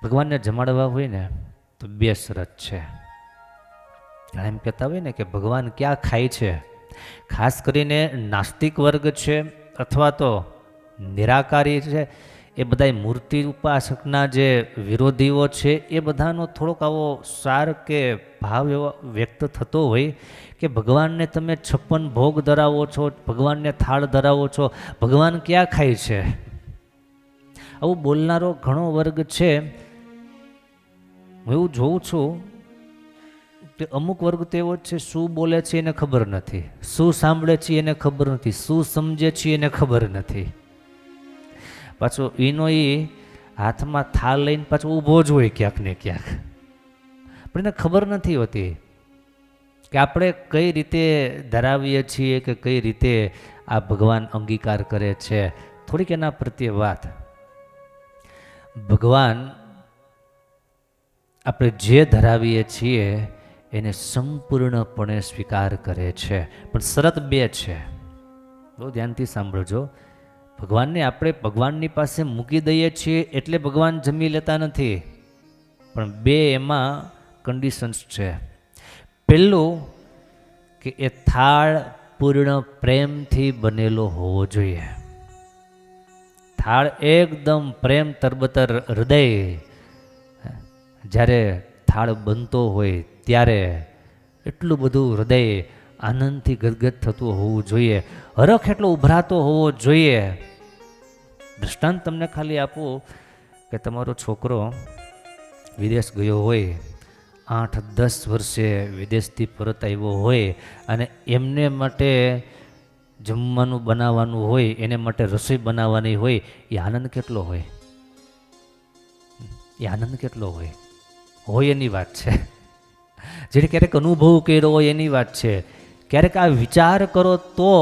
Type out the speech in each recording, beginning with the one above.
ભગવાનને જમાડવા હોય ને તો બે શરત છે. એમ કહેતા હોય ને કે ભગવાન ક્યાં ખાય છે. ખાસ કરીને નાસ્તિક વર્ગ છે અથવા તો નિરાકારી છે, એ બધા મૂર્તિ ઉપાસકના જે વિરોધીઓ છે એ બધાનો થોડોક આવો સાર કે ભાવ એવો વ્યક્ત થતો હોય કે ભગવાનને તમે 56 ભોગ ધરાવો છો, ભગવાનને થાળ ધરાવો છો, ભગવાન ક્યાં ખાય છે. આવું બોલનારો ઘણો વર્ગ છે. હું એવું જોઉં છું કે અમુક વર્ગ તો એવો છે, શું બોલે છે એને ખબર નથી, શું સાંભળે છે એને ખબર નથી, શું સમજે છે એને ખબર નથી. પાછો એનો એ હાથમાં થાળ લઈને પાછો ઊભો જ હોય ક્યાંક ને ક્યાંક, પણ એને ખબર નથી હોતી કે આપણે કઈ રીતે ધરાવીએ છીએ કે કઈ રીતે આ ભગવાન અંગીકાર કરે છે. થોડીક એના પ્રત્યે વાત. ભગવાન આપણે જે ધરાવીએ છીએ એને સંપૂર્ણપણે સ્વીકાર કરે છે, પણ શરત બે છે. બહુ ધ્યાનથી સાંભળજો. ભગવાનને આપણે ભગવાનની પાસે મૂકી દઈએ છીએ એટલે ભગવાન જમી લેતા નથી, પણ બે એમાં કન્ડિશન્સ છે. પહેલું કે એ થાળ પૂર્ણ પ્રેમથી બનેલો હોવો જોઈએ. થાળ એકદમ પ્રેમ તરબતર હૃદય, જ્યારે થાળ બનતો હોય ત્યારે એટલું બધું હૃદય આનંદથી ગદગદ થતું હોવું જોઈએ, હરખ એટલો ઉભરાતો હોવો જોઈએ. દૃષ્ટાંત તમને ખાલી આપું કે તમારો છોકરો વિદેશ ગયો હોય, 8-10 વર્ષે વિદેશથી પરત આવ્યો હોય અને એમને માટે જમવાનું બનાવવાનું હોય, એને માટે રસોઈ બનાવવાની હોય, એ આનંદ કેટલો હોય, એ આનંદ કેટલો હોય એની વાત છે. જેને ક્યારેક અનુભવ કર્યો હોય એની વાત છે, ક્યારેક આ વિચાર કરો તો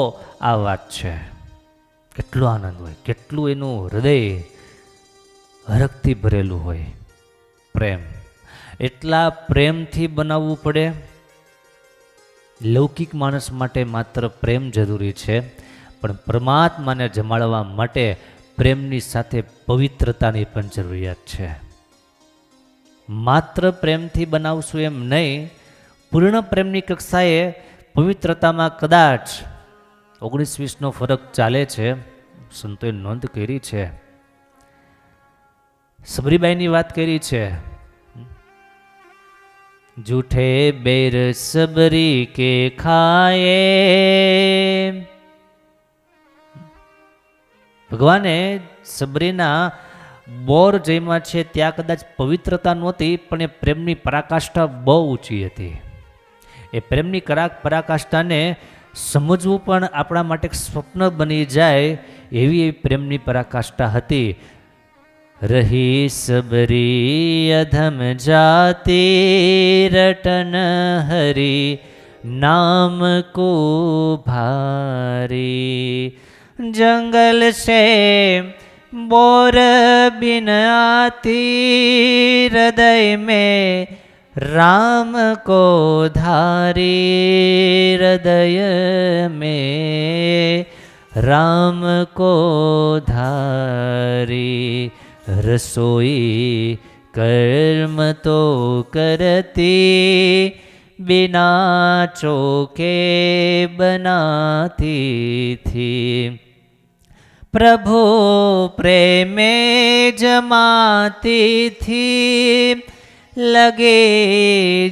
આ વાત છે. કેટલો આનંદ હોય, કેટલું એનું હૃદય હરખથી ભરેલું હોય. પ્રેમ એટલા પ્રેમથી બનાવવું પડે. લૌકિક માણસ માટે માત્ર પ્રેમ જરૂરી છે, પણ પરમાત્માને જમાડવા માટે પ્રેમની સાથે પવિત્રતાની પણ જરૂરિયાત છે. માત્ર પ્રેમથી બનાવશું એમ નહીં, પૂર્ણ પ્રેમની કક્ષાએ પવિત્રતામાં કદાચ 19-20નો ફરક ચાલે છે. સંતોએ નોંધ કરી છે. સબરીબાઈની વાત કરી છે. જૂઠે બેર સબરી કે ખાએ. ભગવાને સબરીના બોર જયમાં છે ત્યાં કદાચ પવિત્રતા નહોતી, પણ એ પ્રેમની પરાકાષ્ઠા બહુ ઊંચી હતી. એ પ્રેમની પરાકાષ્ઠાને સમજવું પણ આપણા માટે એક સ્વપ્ન બની જાય એવી પ્રેમની પરાકાષ્ઠા હતી. રહી સબરી અધમ જાતિ, રટન હરી નામ કો ભારી. जंगल से बोर बिन आती, हृदय में राम को धारी. हृदय में राम को धारी. रसोई कर्म तो करती, बिना चोके बनाती थी. प्रभु प्रेमे जमाती थी, लगे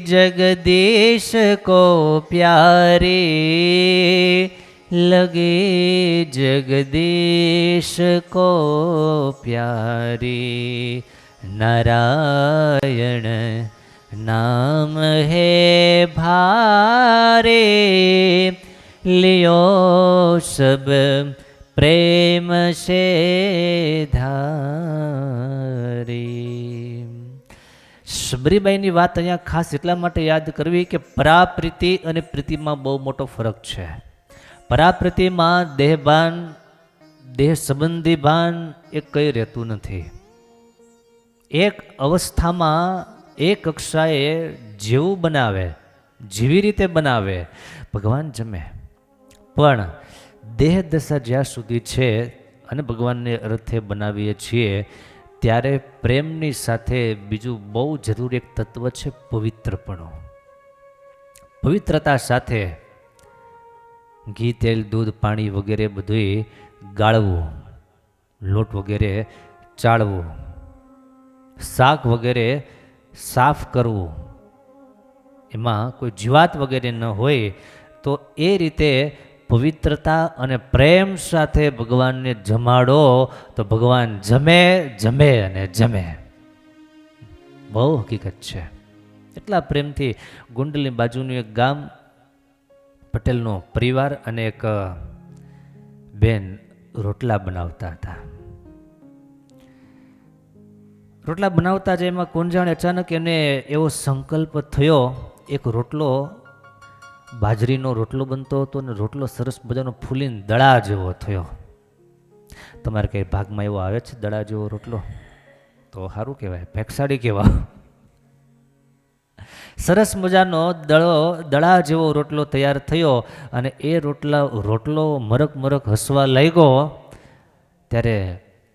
जगदीश को प्यारी. लगे जगदीश को प्यारी. नारायण नाम है भारे, लियो सब प्रेम से ધારી. સબરીબાઈની વાત અહીંયા ખાસ એટલા માટે યાદ કરવી કે પરાપ્રીતિ અને પ્રીતિમાં બહુ મોટો ફરક છે. પરાપ્રીતિમાં દેહભાન, દેહ સંબંધી ભાન એ કંઈ રહેતું નથી. એક અવસ્થામાં એક કક્ષાએ જેવું બનાવે, જેવી રીતે બનાવે ભગવાન જમે. પણ દેહ દશા જ્યાં સુધી છે અને ભગવાનને અર્થે બનાવીએ છીએ ત્યારે પ્રેમની સાથે બીજું બહુ જરૂરી એક તત્વ છે પવિત્રપણું. પવિત્રતા સાથે ઘી, તેલ, દૂધ, પાણી વગેરે બધું ગાળવું, લોટ વગેરે ચાળવું, શાક વગેરે સાફ કરવું, એમાં કોઈ જીવાત વગેરે ન હોય, તો એ રીતે પવિત્રતા અને પ્રેમ સાથે ભગવાનને જમાડો તો ભગવાન જમે જમે અને જમે. બહુ હકીકત છે. એટલા પ્રેમથી ગુંડલની બાજુનું એક ગામ, પટેલનો પરિવાર અને એક બેન રોટલા બનાવતા હતા. રોટલા બનાવતા જ એમાં કોણ જાણે અચાનક એને એવો સંકલ્પ થયો, એક રોટલો, બાજરીનો રોટલો બનતો હતો અને રોટલો સરસ મજાનો ફૂલીને દડા જેવો થયો. તમારે કઈ ભાગમાં એવો આવે છે દડા જેવો રોટલો? તો સારું કહેવાય, ભેક્ષાડી કહેવા. સરસ મજાનો દડા જેવો રોટલો તૈયાર થયો અને એ રોટલો મરક મરક હસવા લાગ્યો. ત્યારે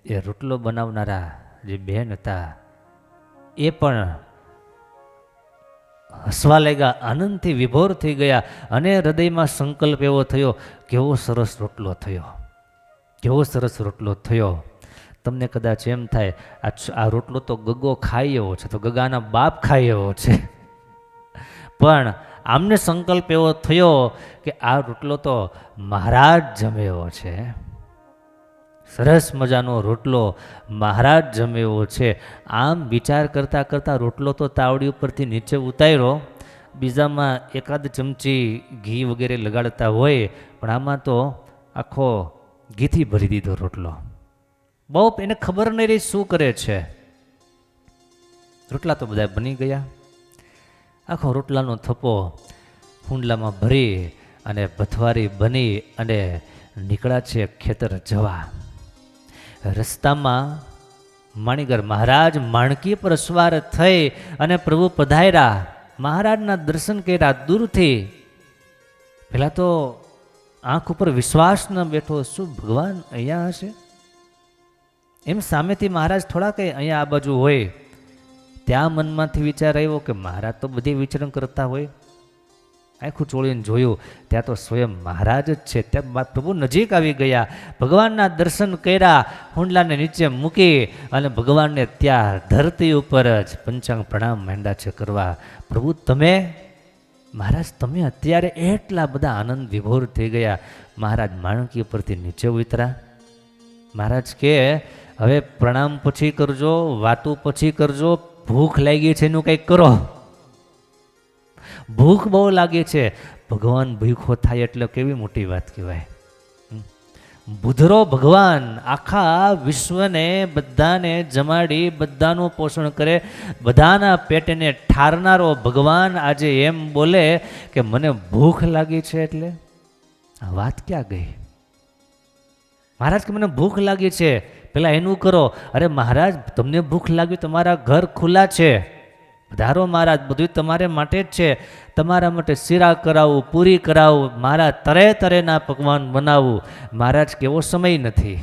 એ રોટલો બનાવનારા જે બહેન હતા એ પણ હસવા લાગ્યા, આનંદથી વિભોર થઈ ગયા અને હૃદયમાં સંકલ્પ એવો થયો, કેવો સરસ રોટલો થયો, કેવો સરસ રોટલો થયો. તમને કદાચ એમ થાય આ રોટલો તો ગગો ખાઈ એવો છે, તો ગગાના બાપ ખાઈ એવો છે. પણ આમને સંકલ્પ એવો થયો કે આ રોટલો તો મહારાજ જમે એવો છે. સરસ મજાનો રોટલો મહારાજ જમે એવો છે. આમ વિચાર કરતાં કરતાં રોટલો તો તાવડી ઉપરથી નીચે ઉતાર્યો, બીજામાં એકાદ ચમચી ઘી વગેરે લગાડતા હોય, પણ આમાં તો આખો ઘીથી ભરી દીધો રોટલો. બહુ એને ખબર નહીં રહી શું કરે છે. રોટલા તો બધા બની ગયા. આખો રોટલાનો થપ્પો હુંડલામાં ભરી અને ભથવારી બની અને નીકળ્યા છે ખેતર જવા. રસ્તામાં માણીગર મહારાજ માણકી પર સવાર થઈ અને પ્રભુ પધાર્યા. મહારાજના દર્શન કર્યા દૂરથી. પહેલાં તો આંખ ઉપર વિશ્વાસ ન બેઠો, શું ભગવાન અહીંયા હશે? એમ સામેથી મહારાજ થોડા કંઈ અહીંયા આ બાજુ હોય. ત્યાં મનમાંથી વિચાર આવ્યો કે મહારાજ તો બધી વિચરણ કરતા હોય. આખું ચોળીને જોયું, ત્યાં તો સ્વયં મહારાજ જ છે. ત્યાં પ્રભુ નજીક આવી ગયા, ભગવાનના દર્શન કર્યા, હુંડલાને નીચે મૂકી અને ભગવાનને ત્યાં ધરતી ઉપર જ પંચાંગ પ્રણામ માંડ્યા છે કરવા. પ્રભુ તમે, મહારાજ તમે અત્યારે એટલા બધા આનંદ વિભોર થઈ ગયા. મહારાજ માણકી ઉપરથી નીચે ઉતર્યા. મહારાજ કે હવે પ્રણામ પછી કરજો, વાતું પછી કરજો, ભૂખ લાગી છે એનું કંઈક કરો. ભૂખ બહુ લાગે છે. ભગવાન ભૂખો થાય એટલે કેવી મોટી વાત કહેવાય. બુધરો ભગવાન આખા વિશ્વને બધાને જમાડી બધાનું પોષણ કરે, બધાના પેટને ઠારનારો ભગવાન આજે એમ બોલે કે મને ભૂખ લાગી છે. એટલે આ વાત ક્યાં ગઈ? મહારાજ કે મને ભૂખ લાગી છે, પેલા એનું કરો. અરે મહારાજ તમને ભૂખ લાગી, તમારા ઘર ખુલ્લા છે, ધારો મહારાજ, બધું તમારે માટે જ છે. તમારા માટે શીરા કરાવું, પૂરી કરાવું, મારા તરે તરેના પકવાન બનાવું. મહારાજ કેવો સમય નથી.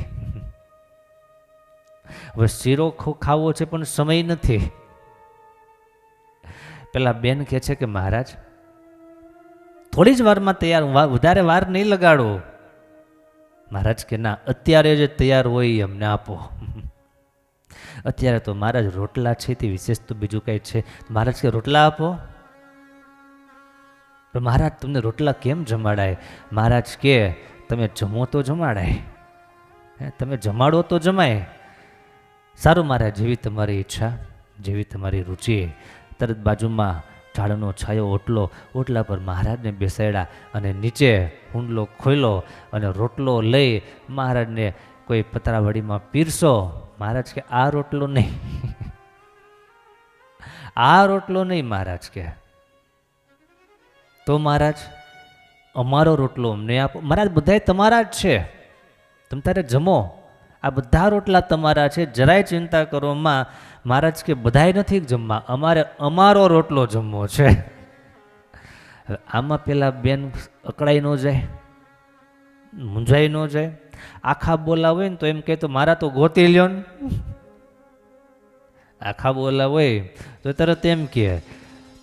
હવે શીરો ખાવો છે પણ સમય નથી. પેલા બેન કહે છે કે મહારાજ થોડી જ વારમાં તૈયાર, વધારે વાર નહીં લગાડો. મહારાજ કે ના, અત્યારે જે તૈયાર હોય એ અમને આપો. અત્યારે તો મહારાજ રોટલા છે તે વિશેષ તો બીજું કંઈ છે. મહારાજ કે રોટલા આપો. પણ મહારાજ તમને રોટલા કેમ જમાડાય? મહારાજ કે તમે જમો તો જમાડાય, તમે જમાડો તો જમાય. સારું મહારાજ, જેવી તમારી ઈચ્છા, જેવી તમારી રુચિ. તરત બાજુમાં ઝાડનો છાયો ઓટલો, ઓટલા પર મહારાજને બેસાડ્યા અને નીચે હુંડલો ખોલ્યો અને રોટલો લઈ મહારાજને કોઈ પતરાવડીમાં પીરસો. મહારાજ કે આ રોટલો નહીં, આ રોટલો નહીં. મહારાજ કે તો મહારાજ અમારો રોટલો અમને આપો. મહારાજ બધાય તમારા જ છે, તમે તારે જમો, આ બધા રોટલા તમારા છે, જરાય ચિંતા કરો માં. મહારાજ કે બધાય નથી જમવા, અમારે અમારો રોટલો જમવો છે. આમાં પેલા બેન અકળાઈ ન જાય, મૂંઝાઈ ન જાય. આખા બોલા હોય ને તો એમ કહે તો મારા તો ગોતી લ્યો ને. આખા બોલા હોય તો તરત એમ કહે.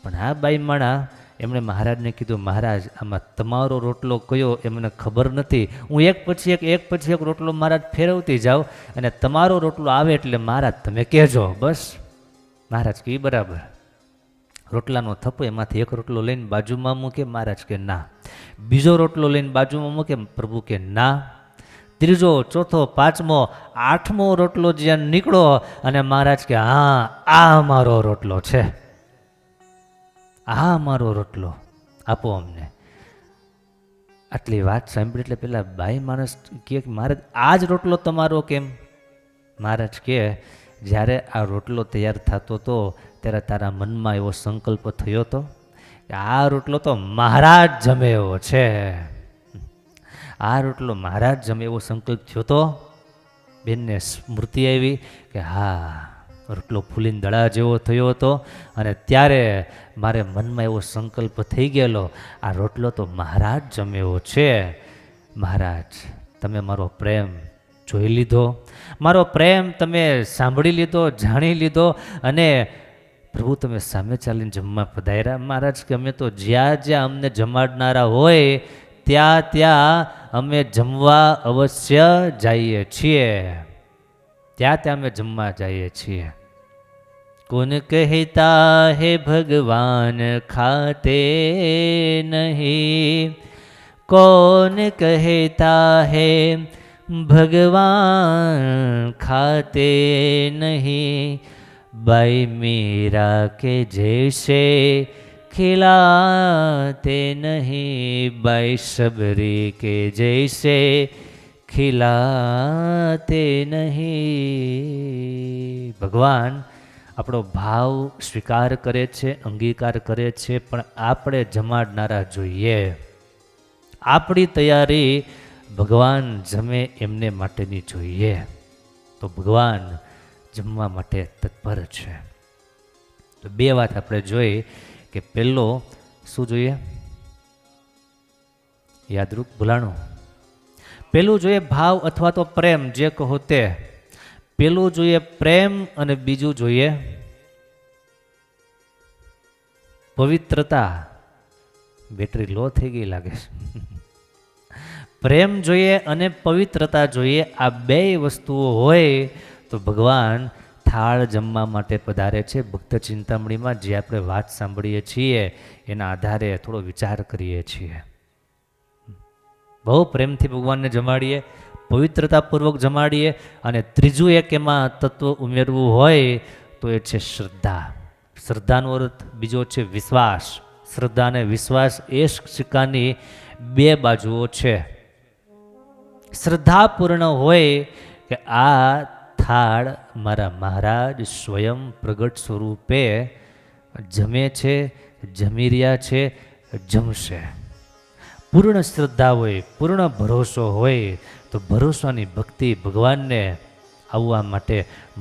પણ આ બાઈ માણા એમણે મહારાજને કીધું, મહારાજ આમાં તમારો રોટલો કયો એ મને ખબર નથી, હું એક પછી એક રોટલો મહારાજ ફેરવતી જાઉં અને તમારો રોટલો આવે એટલે મહારાજ તમે કહેજો. બસ મહારાજ કે બરાબર. રોટલાનો થપ્પો એમાંથી એક રોટલો લઈને બાજુમાં મૂકે, મહારાજ કે ના. બીજો રોટલો લઈને બાજુમાં મૂકે, પ્રભુ કે ના. ત્રીજો, ચોથો, પાંચમો, આઠમો રોટલો જ્યાં નીકળો અને મહારાજ કે હા આ મારો રોટલો છે, આ મારો રોટલો આપો અમને. આટલી વાત સાંભળી એટલે પેલા બાઈ માણસ કે મહારાજ આ જ રોટલો તમારો કેમ? મહારાજ કે જ્યારે આ રોટલો તૈયાર થતો હતો ત્યારે તારા મનમાં એવો સંકલ્પ થયો હતો કે આ રોટલો તો મહારાજ જમે એવો છે, આ રોટલો મહારાજ જમે એવો સંકલ્પ થયો તો? બેનને સ્મૃતિ આવી કે હા રોટલો ફૂલીને દડા જેવો થયો હતો અને ત્યારે મારે મનમાં એવો સંકલ્પ થઈ ગયેલો આ રોટલો તો મહારાજ જમે એવો છે. મહારાજ તમે મારો પ્રેમ જોઈ લીધો, મારો પ્રેમ તમે સાંભળી લીધો, જાણી લીધો અને પ્રભુ તમે સામે ચાલીને જમવા પધાર્યા. મહારાજ કે અમે તો જ્યાં જ્યાં અમને જમાડનારા હોય ત્યાં ત્યાં અમે જમવા અવશ્ય જઈએ છીએ, ત્યાં ત્યાં અમે જમવા જઈએ છીએ. કોન કહેતા હે ભગવાન ખાતે નહીં, કોન કહેતા હે ભગવાન ખાતે નહીં, બાઈ मीरा के जैसे खिलाते नहीं, बाई सबरी के जैसे खिलाते नहीं. ભગવાન આપણો ભાવ સ્વીકાર કરે છે, અંગીકાર કરે છે, પણ આપણે જમાડનારા જોઈએ. આપણી તૈયારી ભગવાન જમે એમને માટેની જોઈએ. તો ભગવાન જમવા માટે તત્પર છે. તો બે વાત આપણે જોઈ કે પહેલો શું જોઈએ? યાદરૂપ ભૂલાણું. પેલું જોઈએ ભાવ અથવા તો પ્રેમ, જે કહો તે. પેલું જોઈએ પ્રેમ અને બીજું જોઈએ પવિત્રતા. બેટરી લો થઈ ગઈ લાગે છે. પ્રેમ જોઈએ અને પવિત્રતા જોઈએ. આ બે વસ્તુઓ હોય તો ભગવાન થાળ જમવા માટે પધારે છે. ભક્ત ચિંતામણીમાં જે આપણે વાત સાંભળીએ છીએ એના આધારે થોડો વિચાર કરીએ છીએ. બહુ પ્રેમથી ભગવાનને જમાડીએ, પવિત્રતાપૂર્વક જમાડીએ અને ત્રીજું એક એમાં તત્વ ઉમેરવું હોય તો એ છે શ્રદ્ધા. શ્રદ્ધાનો અર્થ બીજો છે વિશ્વાસ. શ્રદ્ધા અને વિશ્વાસ એ સિક્કાની બે બાજુઓ છે. શ્રદ્ધાપૂર્ણ હોય કે આ થાળ મારા મહારાજ સ્વયં પ્રગટ સ્વરૂપે જમે છે, જમી રહ્યા છે, જમશે. પૂર્ણ શ્રદ્ધા હોય, પૂર્ણ ભરોસો હોય તો ભરોસાની ભક્તિ ભગવાનને આવવા માટે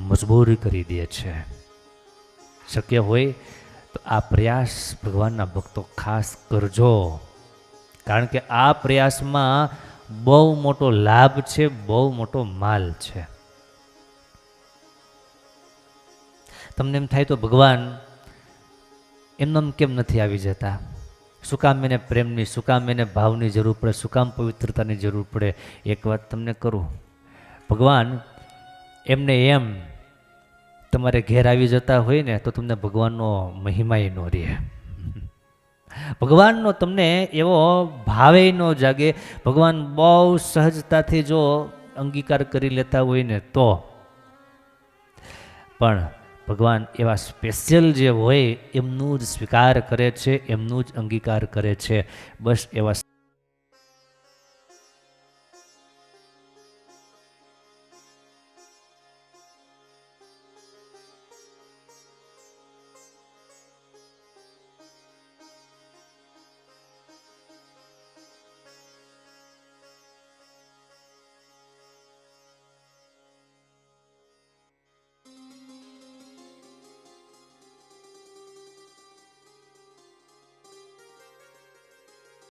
મજબૂરી કરી દે છે. શક્ય હોય તો આ પ્રયાસ ભગવાનના ભક્તો ખાસ કરજો, કારણ કે આ પ્રયાસમાં બહુ મોટો લાભ છે, બહુ મોટો માલ છે. તમને એમ થાય તો ભગવાન એમને કેમ નથી આવી જતા? શું કામ એને પ્રેમની, શું કામ એને ભાવની જરૂર પડે, શું કામ પવિત્રતાની જરૂર પડે? એક વાત તમને કરું, ભગવાન એમને એમ તમારે ઘેર આવી જતા હોય ને તો તમને ભગવાનનો મહિમાય ન રહે, ભગવાનનો તમને એવો ભાવે ન જાગે. ભગવાન બહુ સહજતાથી જો અંગીકાર કરી લેતા હોય ને તો. પણ ભગવાન એવા સ્પેશિયલ જે હોય એમનું જ સ્વીકાર કરે છે, એમનું જ અંગીકાર કરે છે. બસ એવા